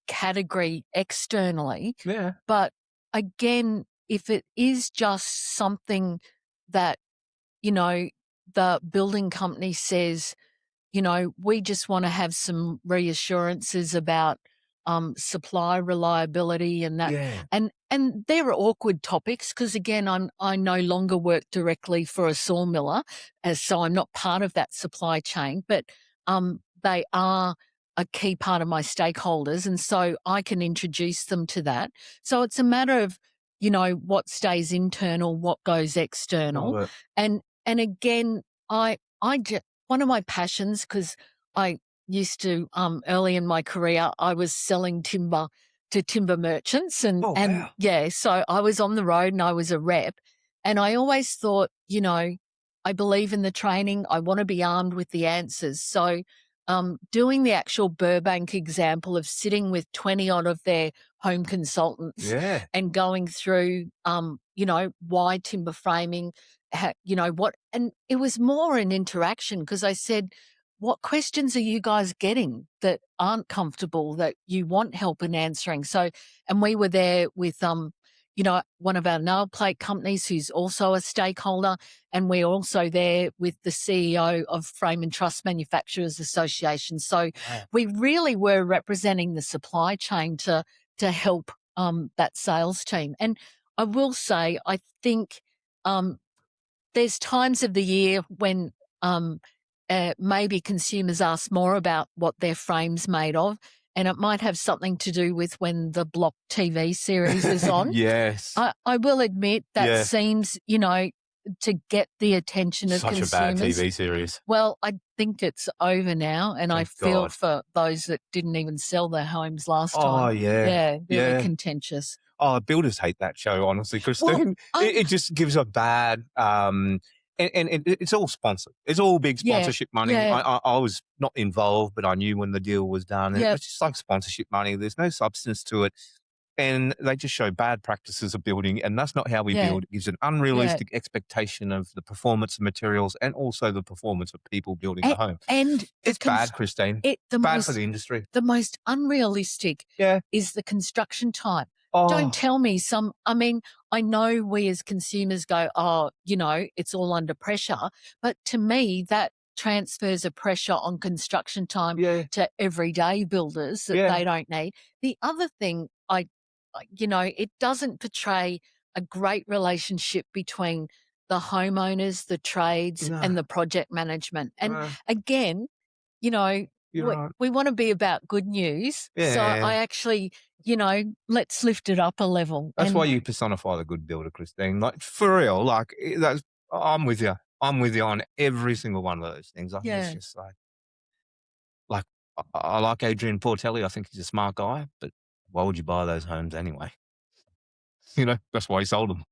category externally, Yeah. but again, if it is just something that, you know, the building company says, we just want to have some reassurances about supply reliability and that. Yeah. And there are awkward topics because again, I no longer work directly for a sawmiller, as so I'm not part of that supply chain, but they are a key part of my stakeholders, and so I can introduce them to that. So it's a matter of what stays internal, what goes external, Love it. and again, I just one of my passions, because I used to, early in my career, I was selling timber to timber merchants Oh, and wow. yeah, so I was on the road and I was a rep. And I always thought, I believe in the training. I want to be armed with the answers. So, doing the actual Burbank example of sitting with 20 odd of their home consultants Yeah. and going through, why timber framing, what, and it was more an interaction because I said, what questions are you guys getting that aren't comfortable that you want help in answering? So, and we were there with, one of our nail plate companies who's also a stakeholder. And we're also there with the CEO of Frame and Truss Manufacturers Association. So Wow. we really were representing the supply chain to help that sales team. And I will say, I think there's times of the year when maybe consumers ask more about what their frame's made of, and it might have something to do with when the Block TV series is on. Yes. I will admit that Yeah. seems, to get the attention of Such a bad consumers. TV series. Well, I think it's over now, and I Thank feel God. for those that didn't even sell their homes last Oh, time. yeah. Yeah, very Yeah. contentious. Oh, builders hate that show, honestly, Well, Christine. It just gives a bad, and it's all sponsored. It's all big yeah, sponsorship money. yeah, I was not involved, but I knew when the deal was done. It yeah. was just like sponsorship money. There's no substance to it. And they just show bad practices of building, and that's not how we Yeah. build. It gives an unrealistic expectation of the performance of materials and also the performance of people building a home. And It's bad, Christine. Bad for the industry. the most unrealistic Yeah. is the construction time. Oh, Don't tell me I know we as consumers go, oh, it's all under pressure. But to me, that transfers a pressure on construction time yeah. to everyday builders that Yeah. they don't need. The other thing, it doesn't portray a great relationship between the homeowners, the trades, No. and the project management. And No. again, You're right. we want to be about good news. So Yeah. I actually, let's lift it up a level. That's And why you personify the good builder, Christine. Like, for real, I'm with you. I'm with you on every single one of those things. I think it's yeah, just like I like Adrian Portelli. I think he's a smart guy, but why would you buy those homes anyway? That's why he sold them.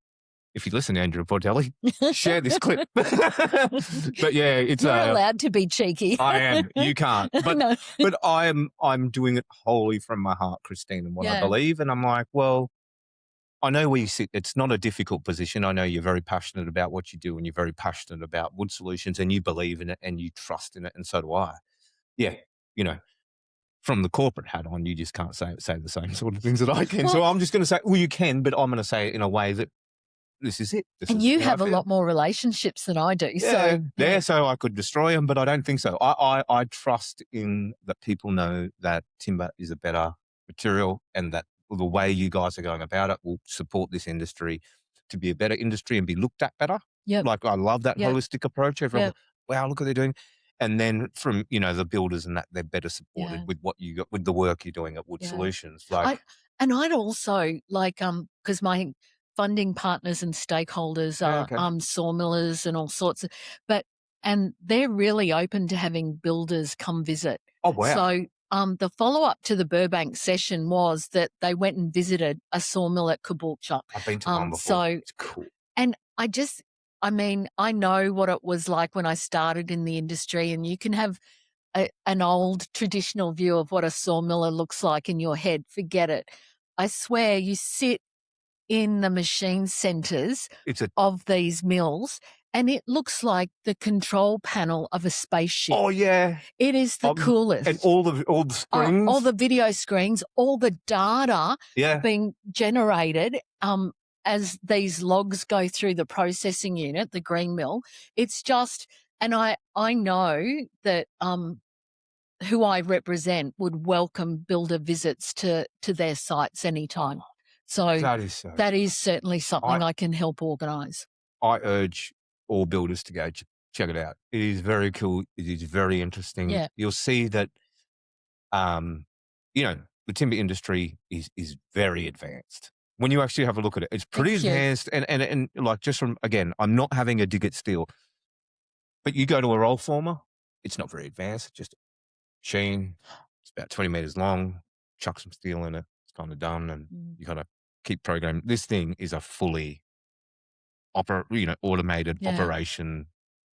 If you listen to Andrew Portelli, share this clip. But yeah, it's you're allowed to be cheeky. I am. You can't. But No. but I'm doing it wholly from my heart, Christine, and what I Yeah. believe. And I'm like, well, I know where you sit. It's not a difficult position. I know you're very passionate about what you do, and you're very passionate about WoodSolutions, and you believe in it, and you trust in it, and so do I. Yeah, from the corporate hat on, you just can't say the same sort of things that I can. So I'm just going to say, well, you can, but I'm going to say it in a way that this is it. And you have a lot more relationships than I do. Yeah, so I could destroy them, but I don't think so. I trust in that people know that timber is a better material, and that the way you guys are going about it will support this industry to be a better industry and be looked at better. Yep. Like, I love that Yep. holistic approach. Everyone, Yep. wow, look what they're doing. And then from, the builders and that, they're better supported Yeah. with what you got, with the work you're doing at WoodSolutions. I'd also because my funding partners and stakeholders are okay. sawmillers and all sorts of, and they're really open to having builders come visit. Oh, wow. So the follow up to the Burbank session was that they went and visited a sawmill at Caboolture. I've been to one before. So it's cool. and I know what it was like when I started in the industry, and you can have an old traditional view of what a sawmiller looks like in your head. Forget it. I swear, you sit in the machine centers of these mills, and it looks like the control panel of a spaceship. Oh yeah. It is the And coolest. all the All screens. the video screens, all the data Yeah. being generated as these logs go through the processing unit, the green mill. It's just, and I know that who I represent would welcome builder visits to their sites anytime. So That is so. that is certainly something I can help organise. I urge all builders to go check it out. It is very cool. It is very interesting. Yeah. You'll see that, you know, the timber industry is very advanced. When you actually have a look at it, it's pretty Thank you. advanced. And like, just from, again, I'm not having a dig at steel, but you go to a roll former, it's not very advanced. It's just a machine. It's about 20 meters long. Chuck some steel in it. It's kind of done, and you kind of keep programming. This thing is a fully automated Yeah. operation,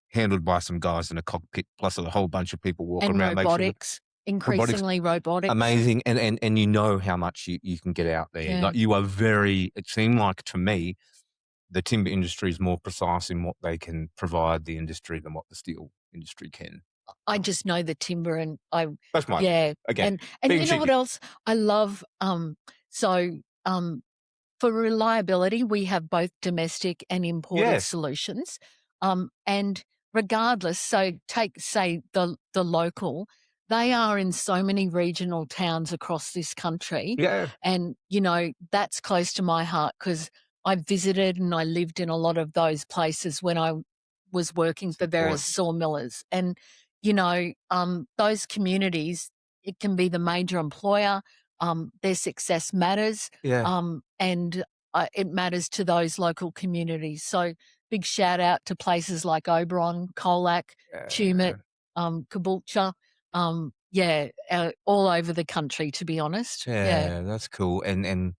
handled by some guys in a cockpit, plus a whole bunch of people walking And around. robotics, increasingly robotics. Amazing. And you know how much you can get out there. Yeah. Like, you are it seemed like to me, the timber industry is more precise in what they can provide the industry than what the steel industry can. I just know the timber, and That's my again. And you know what else I love? For reliability, we have both domestic and imported solutions. And regardless, so take, say, the local, they are in so many regional towns across this country. Yeah. And, that's close to my heart because I visited and I lived in a lot of those places when I was working for various sawmillers. And, those communities, it can be the major employer. Their success matters. Yeah. And it matters to those local communities. So big shout out to places like Oberon, Colac, Tumut, Caboolture, all over the country, to be honest. Yeah, that's cool. And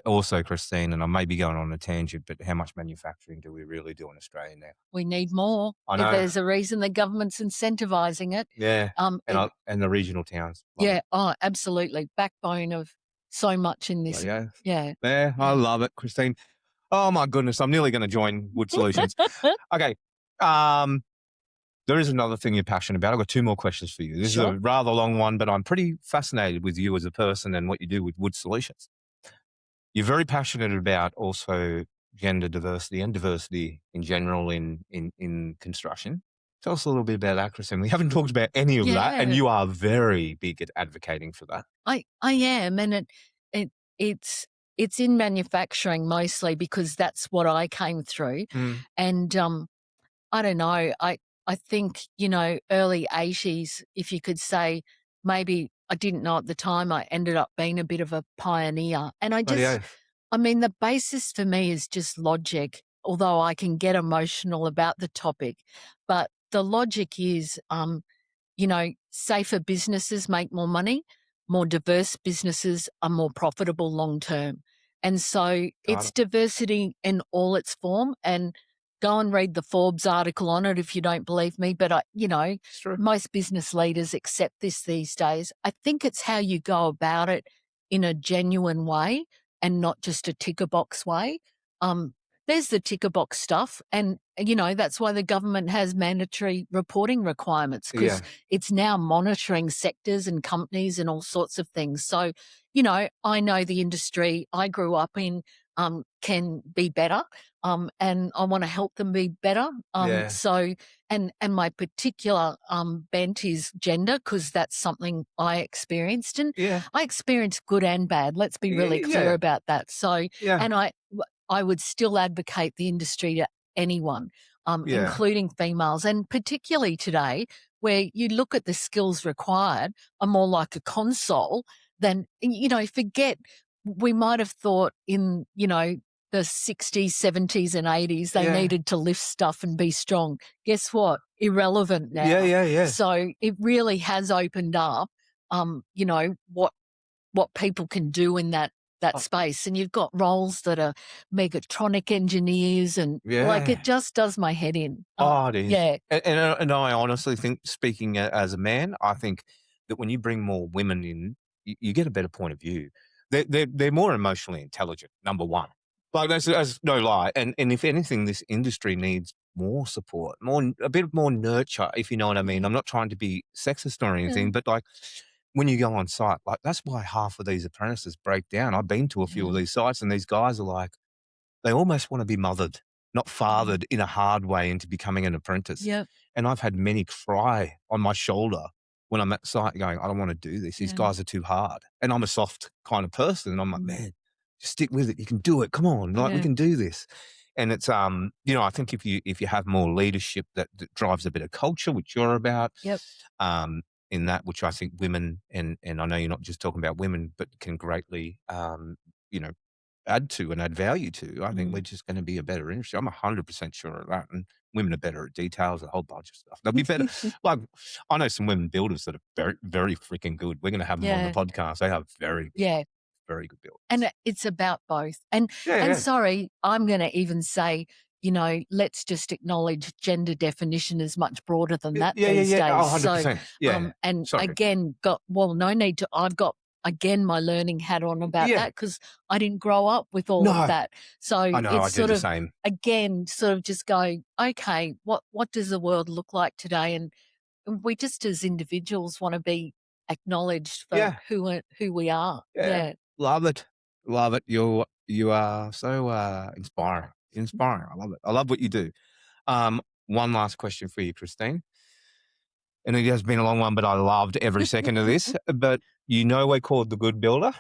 also, Christine, and I may be going on a tangent, but how much manufacturing do we really do in Australia now? We need more. I know. If there's a reason the government's incentivizing it. Yeah. And the regional towns. Yeah. Oh, absolutely. Backbone of so much in this. Yeah. Yeah. Yeah. I love it, Christine. Oh my goodness. I'm nearly going to join WoodSolutions. Okay. There is another thing you're passionate about. I've got two more questions for you. This is a rather long one, but I'm pretty fascinated with you as a person and what you do with WoodSolutions. You're very passionate about also gender diversity and diversity in general in construction. Tell us a little bit about that, Christine. We haven't talked about any of that, and you are very big at advocating for that. I am, and it's in manufacturing mostly because that's what I came through. And I don't know. I think, early 80s, if you could say, maybe I didn't know at the time, I ended up being a bit of a pioneer. And the basis for me is just logic, although I can get emotional about the topic. But the logic is, safer businesses make more money, more diverse businesses are more profitable long term. And so it's diversity in all its form. And go and read the Forbes article on it if you don't believe me. But, most business leaders accept this these days. I think it's how you go about it in a genuine way and not just a ticker box way. There's the ticker box stuff. And, that's why the government has mandatory reporting requirements because it's now monitoring sectors and companies and all sorts of things. So, I know the industry I grew up in can be better. And I want to help them be better. So, and my particular bent is gender because that's something I experienced, and I experienced good and bad. Let's be really clear about that. So, and I would still advocate the industry to anyone, including females, and particularly today, where you look at the skills required are more like a console than forget. We might have thought in the 60s, 70s, and 80s, they needed to lift stuff and be strong. Guess what? Irrelevant now. Yeah. So it really has opened up, what people can do in that space. And you've got roles that are mechatronic engineers and it just does my head in. It is. Yeah. And I honestly think, speaking as a man, I think that when you bring more women in, you get a better point of view. They're more emotionally intelligent, number one. Like, that's no lie. And if anything, this industry needs more support, a bit more nurture, if you know what I mean. Yeah. I'm not trying to be sexist or Yeah. anything, but like when you go on site, like that's why half of these apprentices break down. I've been to a few of Yeah. these sites, and these guys are like, they almost want to be mothered, not Mm. fathered in a hard way into becoming an apprentice. Yep. And I've had many cry on my shoulder when I'm at site going, I don't want to do this. These Yeah. guys are too hard. And I'm a soft kind of person. And I'm like, Mm. man, just stick with it. You can do it. Come on. Like we Yeah. can do this. And it's I think if you have more leadership that drives a bit of culture, which you're about, Yep. um, in that, which I think women and I know you're not just talking about women, but can greatly you know, add to and add value to. I think we're Mm. just going to be a better industry. I'm 100% sure of that. And women are better at details, a whole bunch of stuff. They'll be better. Like, I know some women builders that are very, very freaking good. We're going to have them on the Yeah. podcast. They are Yeah. very good And builders. it's about both. And Yeah. sorry, I'm gonna even say, let's just acknowledge gender definition is much broader than that these Yeah. Oh, days. So, 100%. Yeah. and Sorry. again, no need to I've got, again, my learning hat on about Yeah. that because I didn't grow up with all of No, that. So I know. I it's do sort the of, same. again, sort of just go, okay, what does the world look like today? And we just as individuals wanna be acknowledged for Yeah. who we are. Yeah. Yeah. Love it. Love it. You are so inspiring. Inspiring. I love it. I love what you do. One last question for you, Christine. And it has been a long one, but I loved every second of this. But we're called the good builder.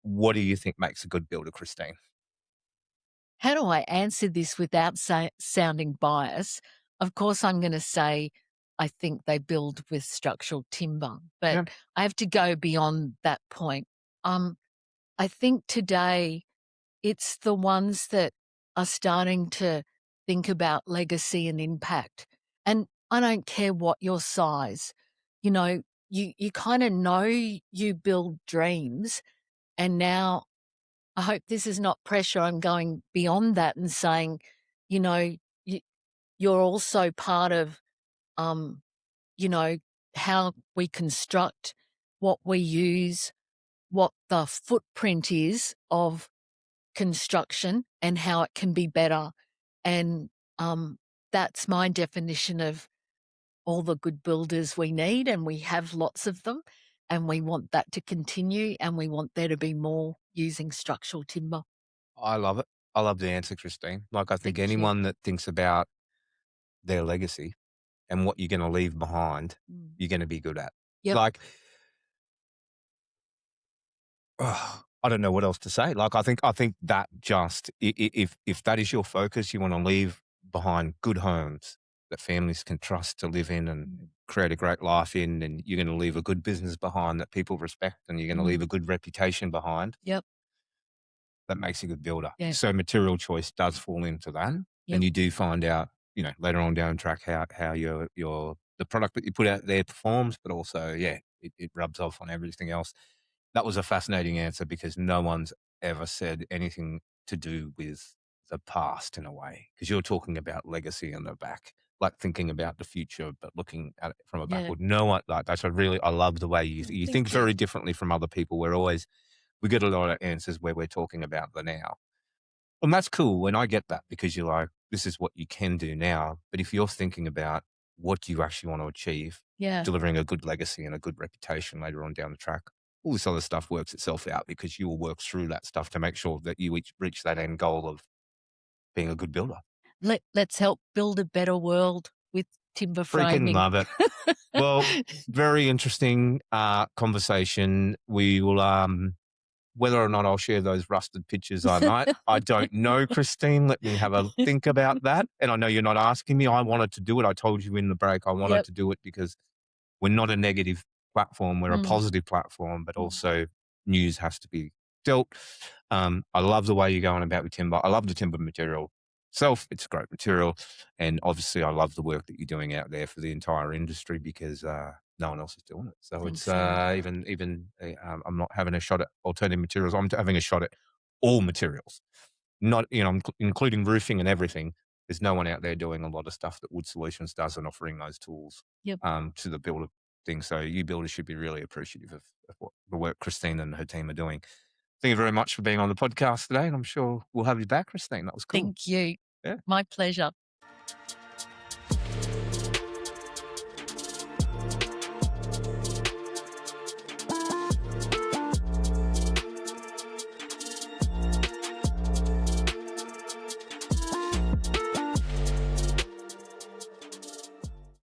What do you think makes a good builder, Christine? How do I answer this without sounding biased? Of course, I'm going to say I think they build with structural timber, but Yeah. I have to go beyond that point. Um, I think today it's the ones that are starting to think about legacy and impact. And I don't care what your size, you know, you kind of know you build dreams, and now I hope this is not pressure. I'm going beyond that and saying, you know, you, you're also part of, um, you know, how we construct, what we use, what the footprint is of construction and how it can be better. And that's my definition of all the good builders we need, and we have lots of them. And we want that to continue, and we want there to be more using structural timber. I love it. I love the answer, Christine. Like, I think Thank you. anyone that thinks about their legacy and what you're going to leave behind, Mm. you're going to be good at. Yep. Like, I don't know what else to say. Like, I think that just if that is your focus, you want to leave behind good homes that families can trust to live in and Mm. create a great life in, and you're going to leave a good business behind that people respect, and you're going to leave Mm. a good reputation behind. Yep. That makes a good builder. Yeah. So material choice does fall into that, and Yep. you do find out, later on down the track how your the product that you put out there performs, but also, yeah, it rubs off on everything else. That was a fascinating answer because no one's ever said anything to do with the past in a way, because you're talking about legacy in the back, like thinking about the future, but looking at it from a Yeah. backward. No one like that's a really I love the way you Thank think you. very differently from other people. We get a lot of answers where we're talking about the now. And that's cool. And I get that because you're like, this is what you can do now. But if you're thinking about what do you actually want to achieve, Yeah. delivering a good legacy and a good reputation later on down the track, all this other stuff works itself out because you will work through that stuff to make sure that you reach that end goal of being a good builder. Let's help build a better world with timber Freaking framing. love it. Well, very interesting conversation. We will whether or not I'll share those rusted pictures, I don't know, Christine. Let me have a think about that. And I know you're not asking me. I wanted to do it. I told you in the break I wanted Yep. to do it because we're not a negative platform. We're a Mm. positive platform, but Mm. also news has to be dealt. I love the way you're going about with timber. I love the timber material itself. It's great material. And obviously I love the work that you're doing out there for the entire industry because no one else is doing it. So it's Thanks so much. I'm not having a shot at alternative materials. I'm having a shot at all materials, not, including roofing and everything. There's no one out there doing a lot of stuff that WoodSolutions does and offering those tools Yep. to the builder thing. So you builders should be really appreciative of what the work Christine and her team are doing. Thank you very much for being on the podcast today, and I'm sure we'll have you back, Christine. That was cool. Thank you. Yeah. My pleasure.